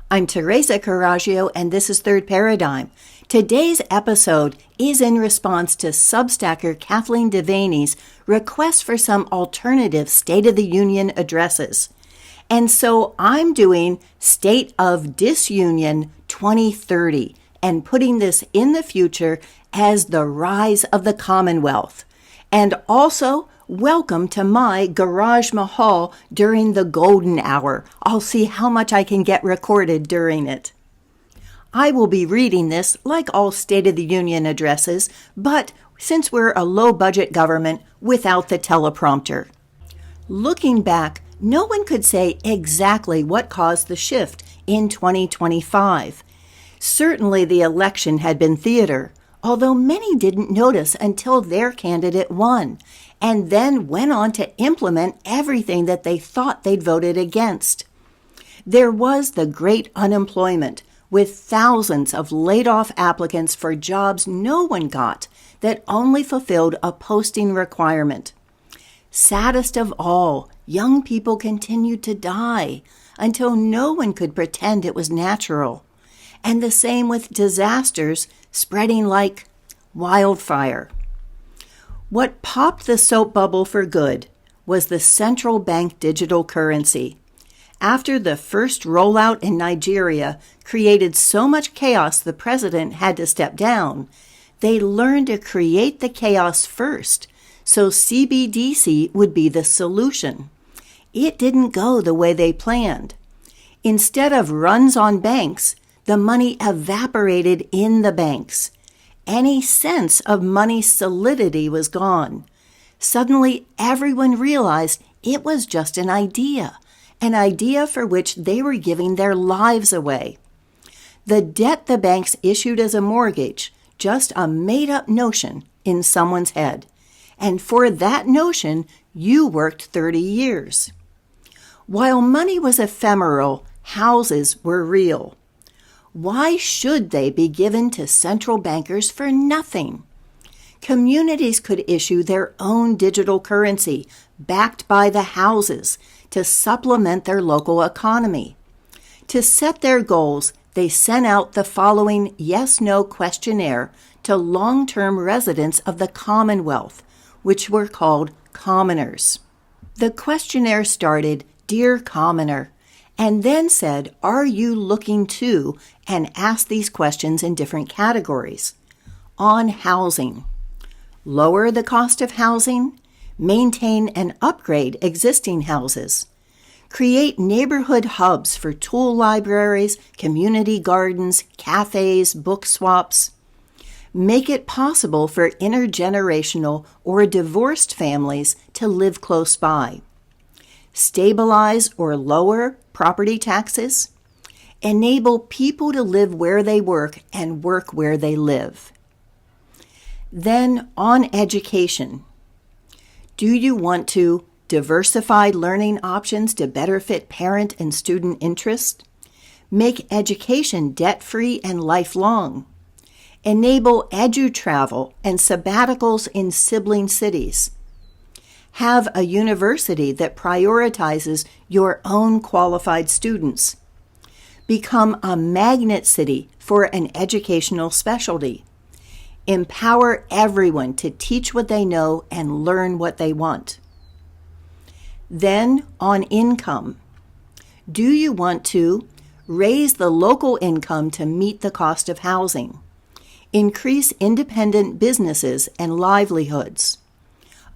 I'm Teresa Caraggio, and this is Third Paradigm. Today's episode is in response to Substacker Kathleen Devaney's request for some alternative State of the Union addresses. And so I'm doing State of DisUnion 2030 and putting this in the future as the rise of the commonwealth. And also, welcome to my Garage Mahal during the golden hour. I'll see how much I can get recorded during it. I will be reading this like all State of the Union addresses, but since we're a low-budget government, without the teleprompter. Looking back, no one could say exactly what caused the shift in 2025. Certainly the election had been theater, although many didn't notice until their candidate won, and then went on to implement everything that they thought they'd voted against. There was the great unemployment, with thousands of laid-off applicants for jobs no one got that only fulfilled a posting requirement. Saddest of all, young people continued to die until no one could pretend it was natural. And the same with disasters spreading like wildfire. What popped the soap bubble for good was the central bank digital currency. After the first rollout in Nigeria created so much chaos the president had to step down, they learned to create the chaos first, so CBDC would be the solution. It didn't go the way they planned. Instead of runs on banks, the money evaporated in the banks. Any sense of money solidity was gone. Suddenly, everyone realized it was just an idea for which they were giving their lives away. The debt the banks issued as a mortgage, just a made-up notion in someone's head. And for that notion, you worked 30 years. While money was ephemeral, houses were real. Why should they be given to central bankers for nothing? Communities could issue their own digital currency, backed by the houses, to supplement their local economy. To set their goals, they sent out the following yes-no questionnaire to long-term residents of the Commonwealth, which were called commoners. The questionnaire started, "Dear Commoner," and then said, "Are you looking to?" and asked these questions in different categories. On housing: lower the cost of housing, maintain and upgrade existing houses, create neighborhood hubs for tool libraries, community gardens, cafes, book swaps, make it possible for intergenerational or divorced families to live close by, stabilize or lower property taxes, enable people to live where they work and work where they live. Then on education, do you want to diversify learning options to better fit parent and student interests? Make education debt-free and lifelong. Enable edu-travel and sabbaticals in sibling cities. Have a university that prioritizes your own qualified students. Become a magnet city for an educational specialty. Empower everyone to teach what they know and learn what they want. Then on income, do you want to raise the local income to meet the cost of housing? Increase independent businesses and livelihoods.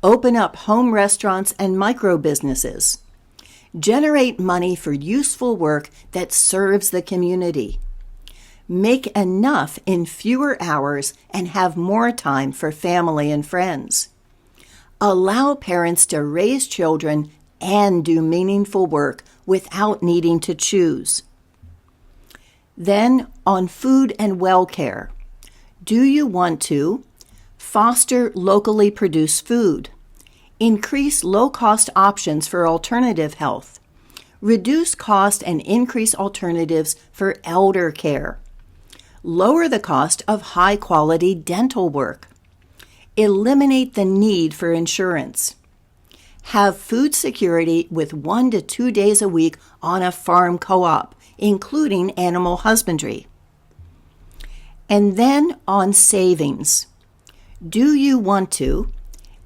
Open up home restaurants and micro businesses. Generate money for useful work that serves the community. Make enough in fewer hours and have more time for family and friends. Allow parents to raise children and do meaningful work without needing to choose. Then on food and wellcare, do you want to foster locally produced food, increase low-cost options for alternative health, reduce cost and increase alternatives for elder care, lower the cost of high-quality dental work, eliminate the need for insurance, have food security with 1 to 2 days a week on a farm co-op including animal husbandry. And then on savings. Do you want to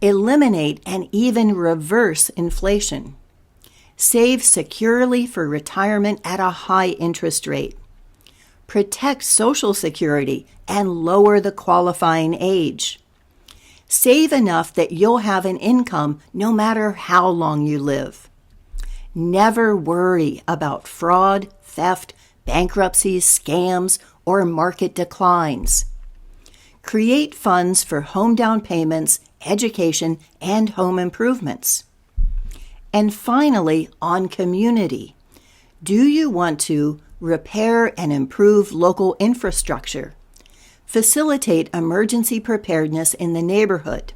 eliminate and even reverse inflation? Save securely for retirement at a high interest rate. Protect Social Security and lower the qualifying age. Save enough that you'll have an income no matter how long you live. Never worry about fraud, theft, bankruptcies, scams, or market declines. Create funds for home down payments, education, and home improvements. And finally, on community. Do you want to repair and improve local infrastructure? Facilitate emergency preparedness in the neighborhood.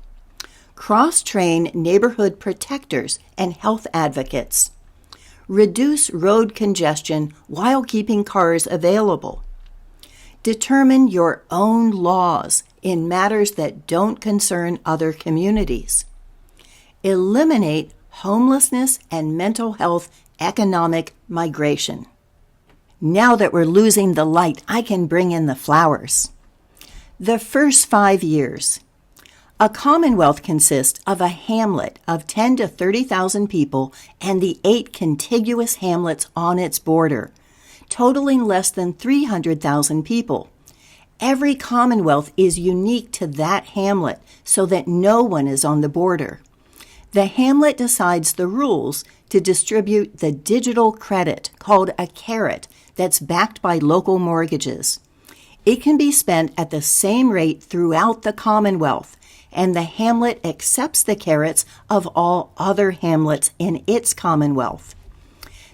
Cross-train neighborhood protectors and health advocates. Reduce road congestion while keeping cars available. Determine your own laws in matters that don't concern other communities. Eliminate homelessness and mental health economic migration. Now that we're losing the light, I can bring in the flowers. The first 5 years. A commonwealth consists of a hamlet of 10 to 30,000 people and the 8 contiguous hamlets on its border, totaling less than 300,000 people. Every commonwealth is unique to that hamlet so that no one is on the border. The hamlet decides the rules to distribute the digital credit called a carrot that's backed by local mortgages. It can be spent at the same rate throughout the commonwealth, and the hamlet accepts the carrots of all other hamlets in its commonwealth.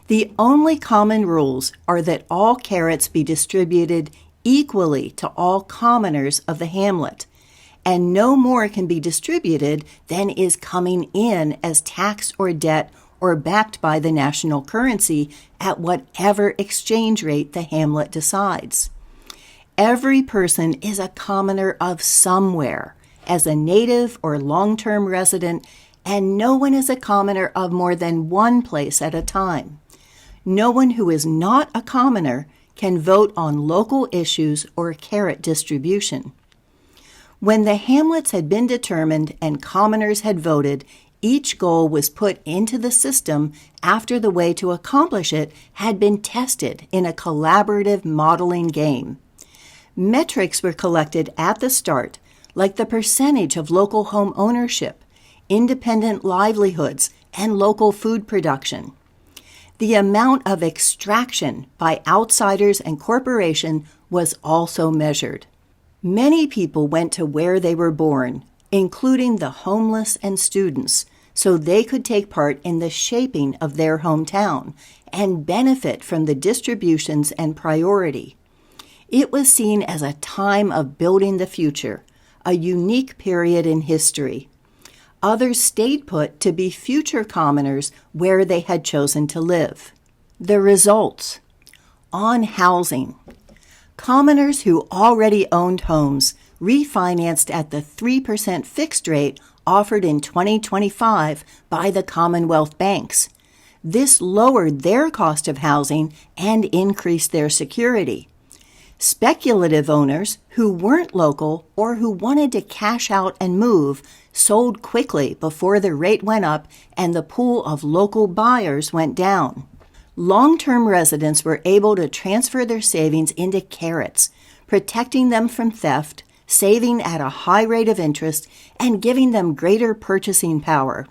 The only common rules are that all carrots be distributed equally to all commoners of the hamlet, and no more can be distributed than is coming in as tax or debt or backed by the national currency at whatever exchange rate the hamlet decides. Every person is a commoner of somewhere, as a native or long-term resident, and no one is a commoner of more than one place at a time. No one who is not a commoner can vote on local issues or carrot distribution. When the hamlets had been determined and commoners had voted, each goal was put into the system after the way to accomplish it had been tested in a collaborative modeling game. Metrics were collected at the start, like the percentage of local home ownership, independent livelihoods, and local food production. The amount of extraction by outsiders and corporations was also measured. Many people went to where they were born, including the homeless and students, so they could take part in the shaping of their hometown and benefit from the distributions and priority. It was seen as a time of building the future, a unique period in history. Others stayed put to be future commoners where they had chosen to live. The results. On housing. Commoners who already owned homes refinanced at the 3% fixed rate offered in 2025 by the Commonwealth banks. This lowered their cost of housing and increased their security. Speculative owners who weren't local or who wanted to cash out and move sold quickly before the rate went up and the pool of local buyers went down. Long-term residents were able to transfer their savings into carrots, protecting them from theft, saving at a high rate of interest, and giving them greater purchasing power.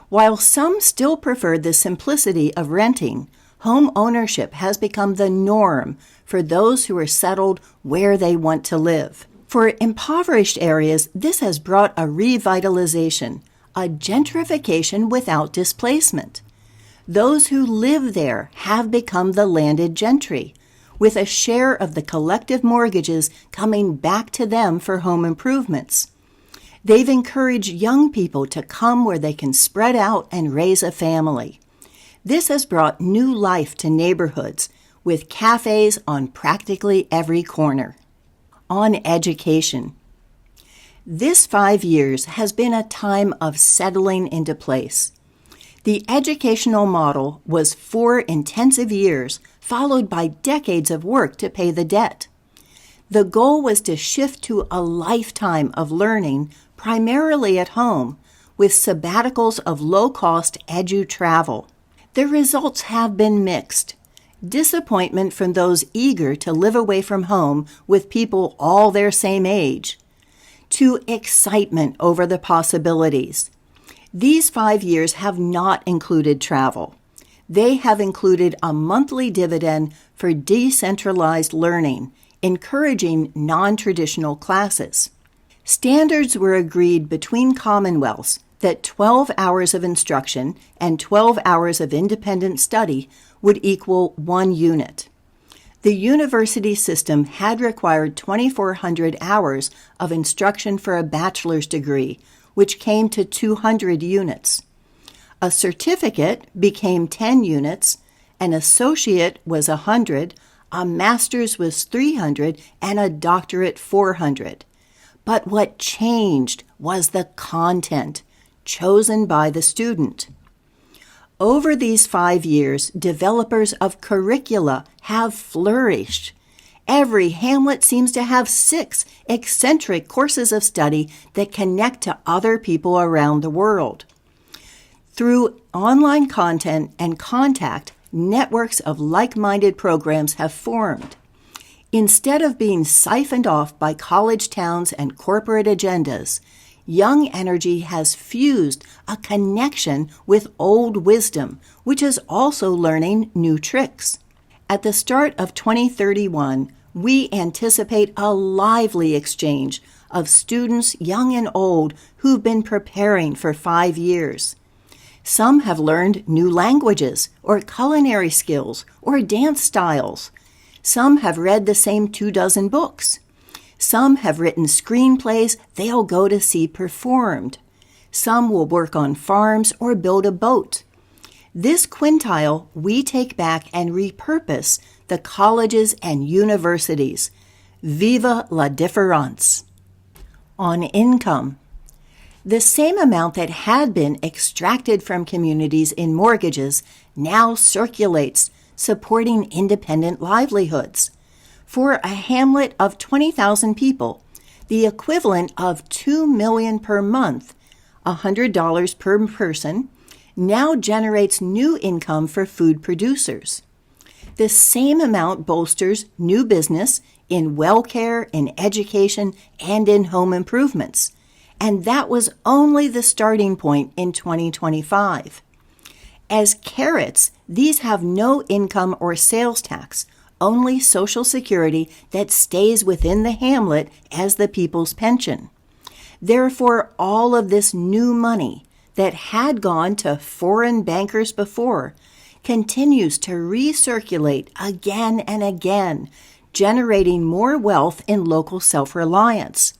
While some still preferred the simplicity of renting, home ownership has become the norm for those who are settled where they want to live. For impoverished areas, this has brought a revitalization, a gentrification without displacement. Those who live there have become the landed gentry, with a share of the collective mortgages coming back to them for home improvements. They've encouraged young people to come where they can spread out and raise a family. This has brought new life to neighborhoods, with cafes on practically every corner. On education. This 5 years has been a time of settling into place. The educational model was 4 intensive years, followed by decades of work to pay the debt. The goal was to shift to a lifetime of learning, primarily at home, with sabbaticals of low-cost edu-travel. The results have been mixed. Disappointment from those eager to live away from home with people all their same age, to excitement over the possibilities. These 5 years have not included travel. They have included a monthly dividend for decentralized learning, encouraging non-traditional classes. Standards were agreed between commonwealths that 12 hours of instruction and 12 hours of independent study would equal 1 unit. The university system had required 2,400 hours of instruction for a bachelor's degree, which came to 200 units. A certificate became 10 units, an associate was 100, a master's was 300, and a doctorate 400. But what changed was the content chosen by the student. Over these 5 years, developers of curricula have flourished. Every hamlet seems to have 6 eccentric courses of study that connect to other people around the world. Through online content and contact, networks of like-minded programs have formed. Instead of being siphoned off by college towns and corporate agendas, young energy has fused a connection with old wisdom, which is also learning new tricks. At the start of 2031, we anticipate a lively exchange of students, young and old, who've been preparing for 5 years. Some have learned new languages, or culinary skills, or dance styles. Some have read the same 24 books. Some have written screenplays they'll go to see performed. Some will work on farms or build a boat. This quintile we take back and repurpose the colleges and universities. Viva la différence! On income. The same amount that had been extracted from communities in mortgages now circulates, supporting independent livelihoods. For a hamlet of 20,000 people, the equivalent of $2 million per month, $100 per person, now generates new income for food producers. The same amount bolsters new business in wellcare, in education, and in home improvements. And that was only the starting point in 2025. As carrots, these have no income or sales tax, only Social Security that stays within the hamlet as the people's pension. Therefore, all of this new money that had gone to foreign bankers before continues to recirculate again and again, generating more wealth in local self-reliance.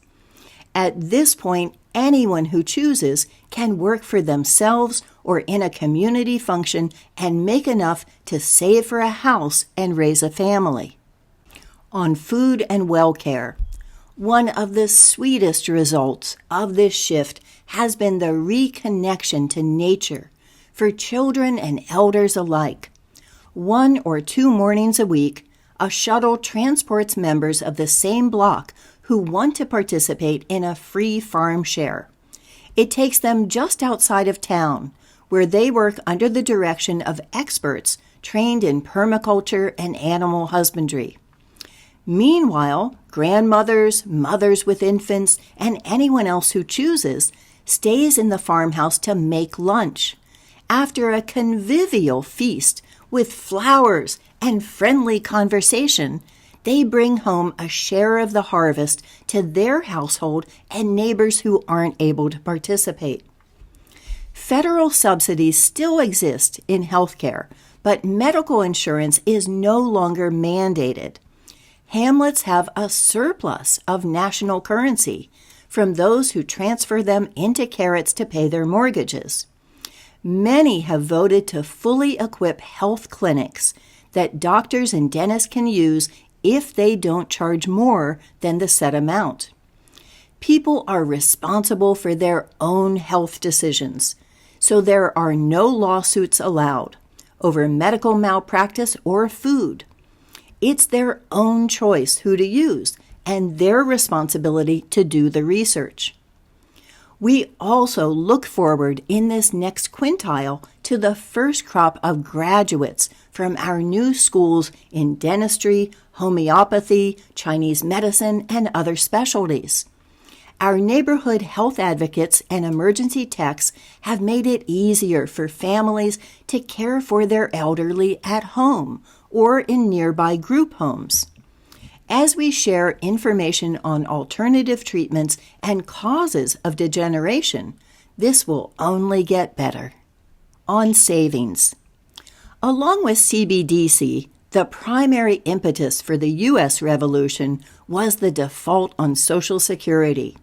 At this point, anyone who chooses can work for themselves or in a community function and make enough to save for a house and raise a family. On food and wellcare, one of the sweetest results of this shift has been the reconnection to nature for children and elders alike. 1 or 2 mornings a week, a shuttle transports members of the same block who want to participate in a free farm share. It takes them just outside of town, where they work under the direction of experts trained in permaculture and animal husbandry. Meanwhile, grandmothers, mothers with infants, and anyone else who chooses stays in the farmhouse to make lunch. After a convivial feast with flowers and friendly conversation, they bring home a share of the harvest to their household and neighbors who aren't able to participate. Federal subsidies still exist in healthcare, but medical insurance is no longer mandated. Hamlets have a surplus of national currency from those who transfer them into carrots to pay their mortgages. Many have voted to fully equip health clinics that doctors and dentists can use if they don't charge more than the set amount. People are responsible for their own health decisions. so there are no lawsuits allowed over medical malpractice or food. It's their own choice who to use and their responsibility to do the research. We also look forward in this next quintile to the first crop of graduates from our new schools in dentistry, homeopathy, Chinese medicine, and other specialties. Our neighborhood health advocates and emergency techs have made it easier for families to care for their elderly at home or in nearby group homes. As we share information on alternative treatments and causes of degeneration, this will only get better. On savings. Along with CBDC, the primary impetus for the U.S. revolution was the default on Social Security.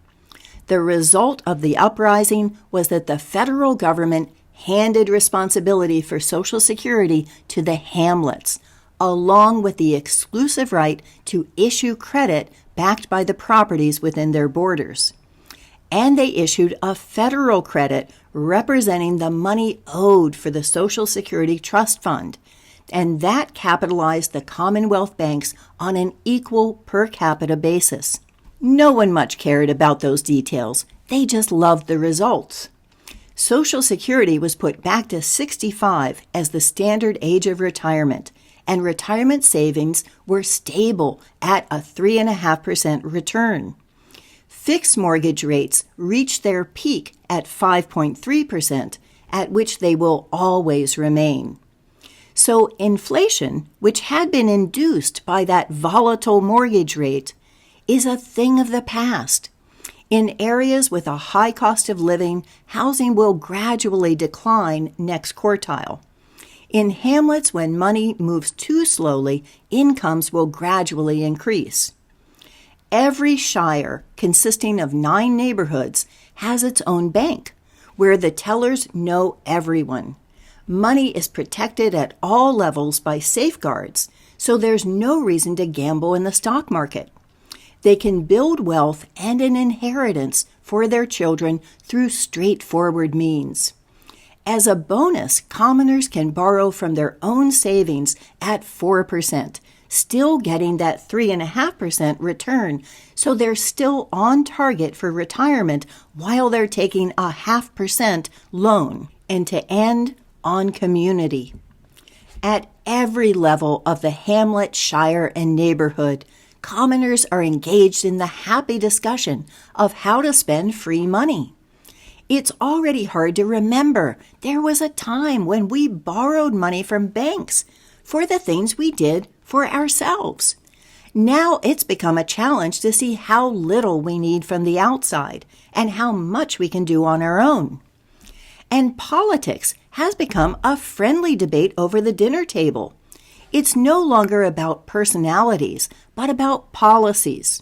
The result of the uprising was that the federal government handed responsibility for Social Security to the hamlets, along with the exclusive right to issue credit backed by the properties within their borders. And they issued a federal credit representing the money owed for the Social Security Trust Fund, and that capitalized the Commonwealth banks on an equal per capita basis. No one much cared about those details. They just loved the results. Social Security was put back to 65 as the standard age of retirement, and retirement savings were stable at a 3.5% return. Fixed mortgage rates reached their peak at 5.3%, at which they will always remain. So inflation, which had been induced by that volatile mortgage rate, is a thing of the past. In areas with a high cost of living, housing will gradually decline next quartile. In hamlets, when money moves too slowly, incomes will gradually increase. Every shire, consisting of 9 neighborhoods, has its own bank, where the tellers know everyone. Money is protected at all levels by safeguards, so there's no reason to gamble in the stock market. They can build wealth and an inheritance for their children through straightforward means. As a bonus, commoners can borrow from their own savings at 4%, still getting that 3.5% return, so they're still on target for retirement while they're taking a 0.5% loan. And to end on community. At every level of the hamlet, shire, and neighborhood, commoners are engaged in the happy discussion of how to spend free money. It's already hard to remember there was a time when we borrowed money from banks for the things we did for ourselves. Now it's become a challenge to see how little we need from the outside and how much we can do on our own. And politics has become a friendly debate over the dinner table. It's no longer about personalities, but about policies.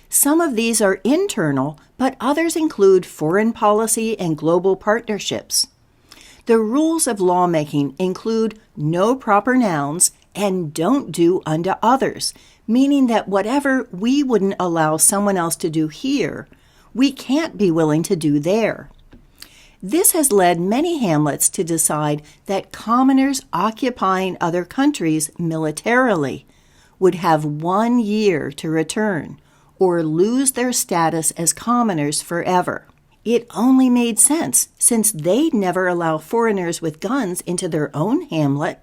Some of these are internal, but others include foreign policy and global partnerships. The rules of lawmaking include no proper nouns and don't do unto others, meaning that whatever we wouldn't allow someone else to do here, we can't be willing to do there. This has led many hamlets to decide that commoners occupying other countries militarily would have 1 year to return or lose their status as commoners forever. It only made sense since they'd never allow foreigners with guns into their own hamlet.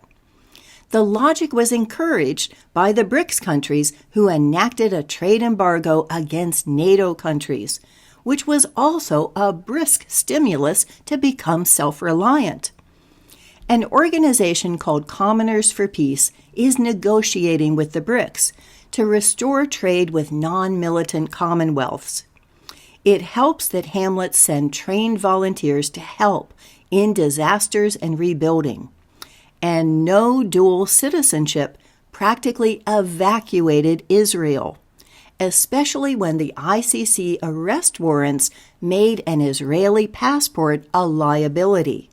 The logic was encouraged by the BRICS countries who enacted a trade embargo against NATO countries, which was also a brisk stimulus to become self-reliant. An organization called Commoners for Peace is negotiating with the BRICS to restore trade with non-militant commonwealths. It helps that hamlets send trained volunteers to help in disasters and rebuilding. And no dual citizenship practically evacuated Israel, especially when the ICC arrest warrants made an Israeli passport a liability.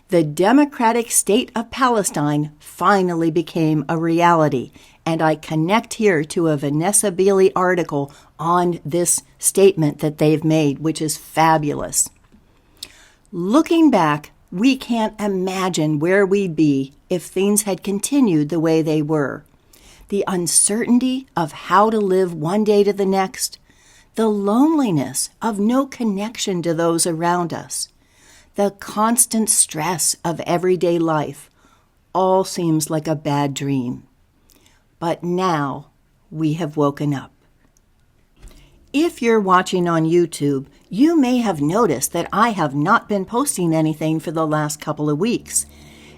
The democratic state of Palestine finally became a reality, and I connect here to a Vanessa Beeley article on this statement that they've made, which is fabulous. Looking back, we can't imagine where we'd be if things had continued the way they were. The uncertainty of how to live one day to the next, the loneliness of no connection to those around us, the constant stress of everyday life, all seems like a bad dream. But now we have woken up. If you're watching on YouTube, you may have noticed that I have not been posting anything for the last couple of weeks.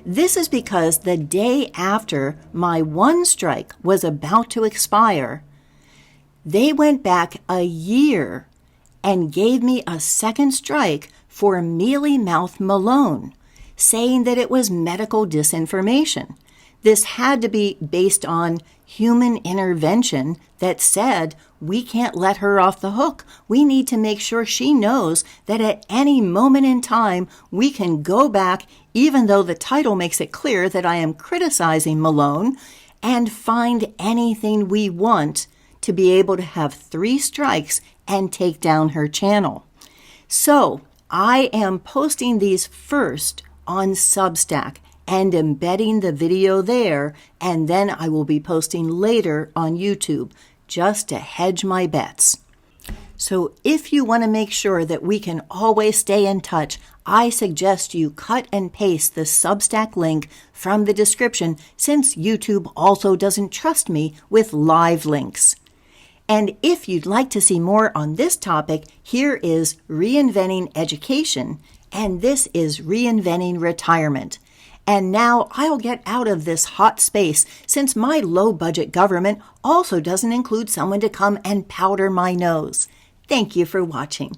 This is because the day after my one strike was about to expire, they went back a year and gave me a second strike for mealy-mouthed Malone, saying that it was medical disinformation. This had to be based on human intervention that said, we can't let her off the hook. We need to make sure she knows that at any moment in time, we can go back, even though the title makes it clear that I am criticizing Malone, and find anything we want to be able to have 3 strikes and take down her channel. So I am posting these first on Substack and embedding the video there, and then I will be posting later on YouTube, just to hedge my bets. So if you want to make sure that we can always stay in touch, I suggest you cut and paste the Substack link from the description, since YouTube also doesn't trust me with live links. And if you'd like to see more on this topic, here is Reinventing Education, and this is Reinventing Retirement. And now I'll get out of this hot space, since my low-budget government also doesn't include someone to come and powder my nose. Thank you for watching.